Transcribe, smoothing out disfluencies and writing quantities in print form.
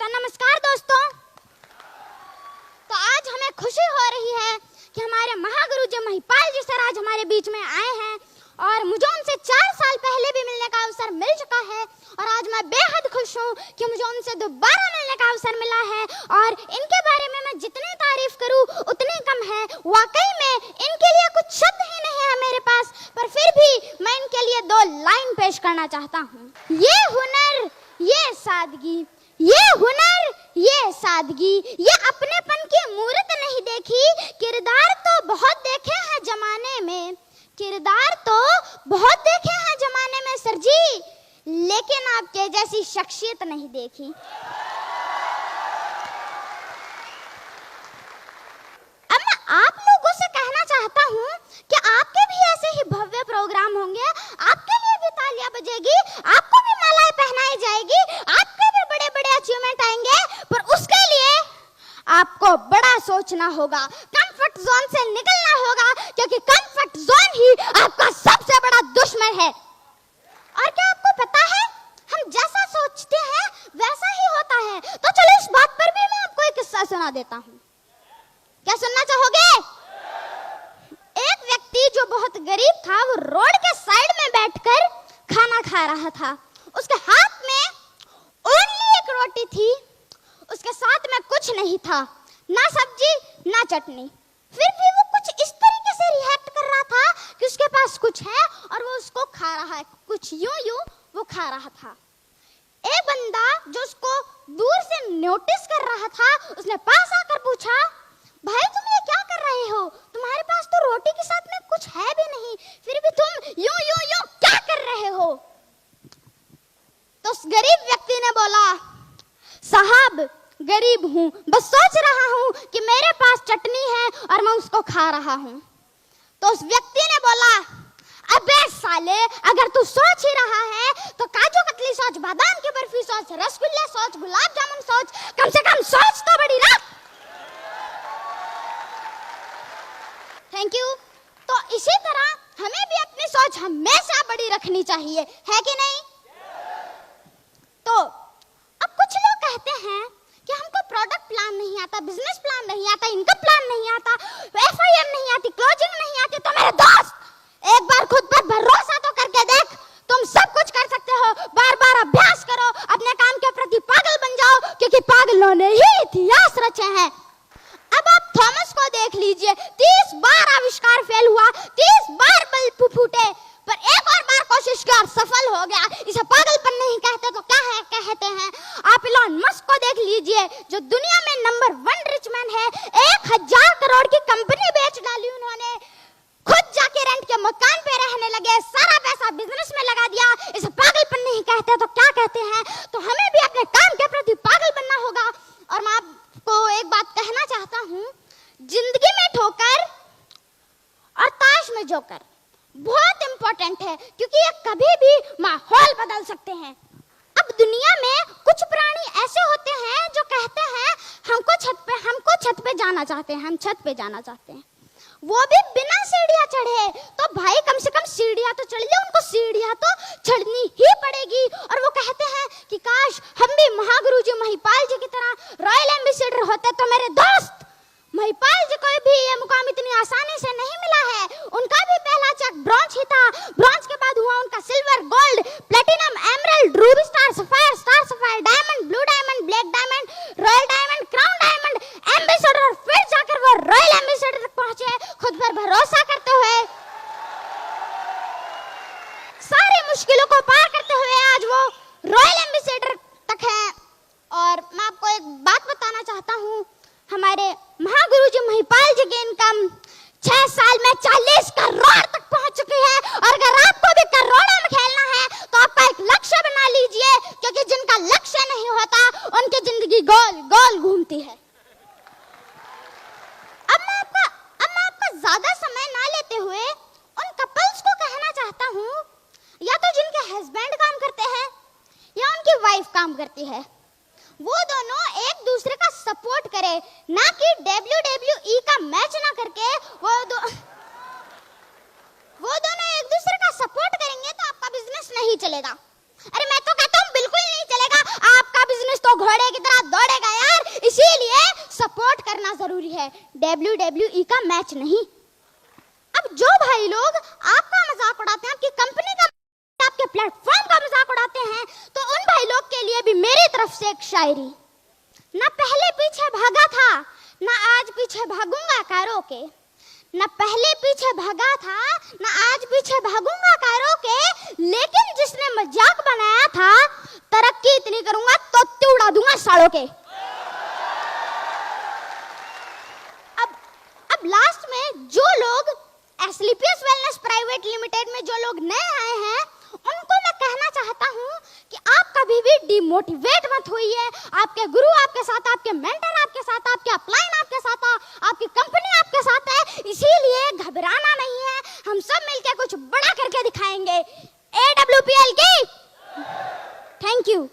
नमस्कार दोस्तों। तो आज हमें खुशी हो रही है कि हमारे महागुरु जी महिपाल जी सर आज हमारे बीच में आए हैं और मुझे उनसे 4 साल पहले भी मिलने का अवसर मिल चुका है और आज मैं बेहद खुश हूँ कि मुझे उनसे दोबारा मिलने का अवसर मिला है और इनके बारे में मैं जितनी तारीफ करूँ उतनी कम है। वाकई में इनके लिए कुछ शब्द ही नहीं है मेरे पास, पर फिर भी मैं इनके लिए 2 लाइन पेश करना चाहता हूँ। ये हुनर, ये सादगी, ये हुनर, ये सादगी, ये अपनेपन की मूरत नहीं देखी, किरदार तो बहुत देखे हैं जमाने में, किरदार तो बहुत देखे हैं जमाने में सर जी, लेकिन आपके जैसी शख्सियत नहीं देखी। अब मैं आप लोगों से कहना चाहता हूँ कि आपके भी ऐसे ही भव्य प्रोग्राम होंगे, आपके लिए भी तालियां बजेगी, आपको भी मालाएं पहनाई जाएगी, आपके भी बड़े बड़े अचीवमेंट आएंगे, पर उसके लिए आपको बड़ा सोचना होगा, कंफर्ट जोन से निकलना होगा, क्योंकि कंफर्ट जोन ही आपका सबसे बड़ा दुश्मन है। और क्या आपको पता है, हम जैसा सोचते हैं वैसा ही होता है। तो चलो इस बात पर भी मैं आपको एक किस्सा सुना देता हूँ। क्या सुनना चाहोगे? एक व्यक्ति जो बहुत गरीब था, वो रोड के साइड में बैठकर खाना खा रहा था। उसके हाथ में ओनली एक रोटी थी, उसके साथ में कुछ नहीं था, ना सब्जी ना चटनी। फिर भी वो कुछ इस तरीके से रिएक्ट कर रहा था कि उसके पास कुछ है और वो उसको खा रहा है, कुछ यूं वो खा रहा था। एक बंदा जो उसको दूर से नोटिस कर रहा था, उसने पास आकर पूछा, भाई तुम ये क्या कर रहे हो? तुम्हारे पास तो रोटी के साथ में कुछ है भी नहीं, फिर भी तुम यूं क्या कर रहे हो? तो उस गरीब व्यक्ति ने बोला, साहब गरीब हूँ, बस सोच रहा हूँ कि मेरे पास चटनी है और मैं उसको खा रहा हूँ। तो उस व्यक्ति ने बोला, अबे साले, अगर तू सोच ही रहा है तो काजू कतली सोच, बादाम की बर्फी सोच, रसगुल्ला सोच, गुलाब जामुन सोच, कम से कम सोच तो बड़ी रख। Thank you. तो इसी तरह हमें भी अपनी सोच हमेशा बड़ी रखनी चाहिए, है कि नहीं? तो अब कुछ लोग कहते हैं कि हमको प्रोडक्ट प्लान नहीं आता, बिजनेस प्लान नहीं आता, इनकम प्लान नहीं आता, FIM नहीं आती, क्लोजिंग नहीं आती। तो मेरे दोस्त, एक बार खुद पर भरोसा तो करके देख, तुम सब कुछ कर सकते हो। बार बार अभ्यास करो, अपने काम के प्रति पागल बन जाओ, क्योंकि पागलों ने ही इतिहास रचे हैं। अब आप थॉमस को देख लीजिए, 30 बार आविष्कार फेल हुआ, 30 बार बल्ब फूटे, पर एक और बार कोशिश की और सफल हो गया। इसे पागलपन नहीं कहते तो क्या है कहते हैं? आप इलॉन मस्क को देख लीजिए, जो दुनिया में नंबर 1 रिच मैन है, 1000 करोड़ की कंपनी बेच डाली उन्होंने, खुद जाके रेंट के मकान पे रहने लगे, सारा पैसा बिजनेस में लगा दिया। इसे पागलपन नहीं कहते तो क्या कहते हैं? तो हमें भी अपने काम के प्रति पागल बनना होगा। और मैं आपको एक बात कहना चाहता हूँ, जिंदगी में ठोकर और ताश में जोकर बहुत इंपॉर्टेंट है, क्योंकि ये कभी भी माहौल बदल सकते हैं। अब दुनिया में कुछ प्राणी ऐसे होते हैं जो कहते हैं हमको छत पे जाना चाहते हैं, हम छत पे जाना चाहते हैं, वो भी बिना सीढ़ियां चढ़े। तो भाई कम से कम सीढ़ियां तो चढ़ ले, उनको सीढ़ियां तो चढ़नी ही पड़ेगी। और वो कहते हैं कि काश हम भी महागुरु जी महिपाल जी की तरह रॉयल एम्बेसडर होते। तो मेरे दोस्त, महिपाल जी को भी ये मुकाम इतनी आसानी से नहीं मिला है। उनका भी पहला चेक ब्रॉन्ज ही था, ब्रॉन्ज के बाद हुआ उनका silver, gold, platinum, emerald, Ruby star sapphire, diamond, blue diamond, black diamond, royal diamond, crown diamond, ambassador, फिर जाकर वो रॉयल एम्बेसडर तक पहुंचे, खुद पर भरोसा करते हुए, सारी मुश्किलों को पार करते हुए आज वो रॉयल एम्बेसडर तक है। और मैं आपको एक बात बताना चाहता हूँ, हमारे महागुरु जी महिपाल जी की इनकम 6 साल में 40 करोड़ तक पहुंच चुकी है। और अगर आपको भी करोड़ों में खेलना है तो आपका एक लक्ष्य बना लीजिए, क्योंकि जिनका लक्ष्य नहीं होता उनकी जिंदगी गोल गोल घूमती है। अब मैं आपका ज्यादा समय ना लेते हुए उन कपल्स को कहना चाहता हूँ, या तो जिनके हस्बैंड काम करते हैं या उनकी वाइफ काम करती है, वो दोनों एक दूसरे का सपोर्ट करे, ना कि WWE का मैच ना करके वो दोनों एक दूसरे का सपोर्ट करेंगे तो आपका बिजनेस नहीं चलेगा। अरे मैं तो कहता हूँ बिल्कुल नहीं चलेगा। आपका आपका बिजनेस तो घोड़े की तरह दौड़ेगा यार, इसीलिए सपोर्ट करना जरूरी है, WWE का मैच नहीं। अब जो भाई लोग आपका मजाक उड़ाते हैं, आपकी कंपनी का, आपके प्लेटफॉर्म का मजाक उड़ाते हैं, तो उन भाई लोग के लिए भी मेरी तरफ से एक शायरी। ना पहले पीछे भागा था, ना आज पीछे भागूंगा कारों के, न पहले पीछे भागा था, न आज पीछे भागूंगा कारों के, लेकिन जिसने मजाक बनाया था, तरक्की इतनी करूंगा तो उड़ा दूंगा सालों के। अब लास्ट में जो लोग एस्क्लेपियस वेलनेस प्राइवेट लिमिटेड में जो लोग नए आए हैं, उनको मैं कहना चाहता हूं कि आप कभी भी डिमोटिवेट मत होइए। आपके गुरु आपके साथ, आपके मेंटर आपके साथ, आपके अपलाइन आपके साथ, आपकी कंपनी आपके साथ है, इसीलिए घबराना नहीं है। हम सब मिलकर कुछ बड़ा करके दिखाएंगे। AWPL की थैंक यू।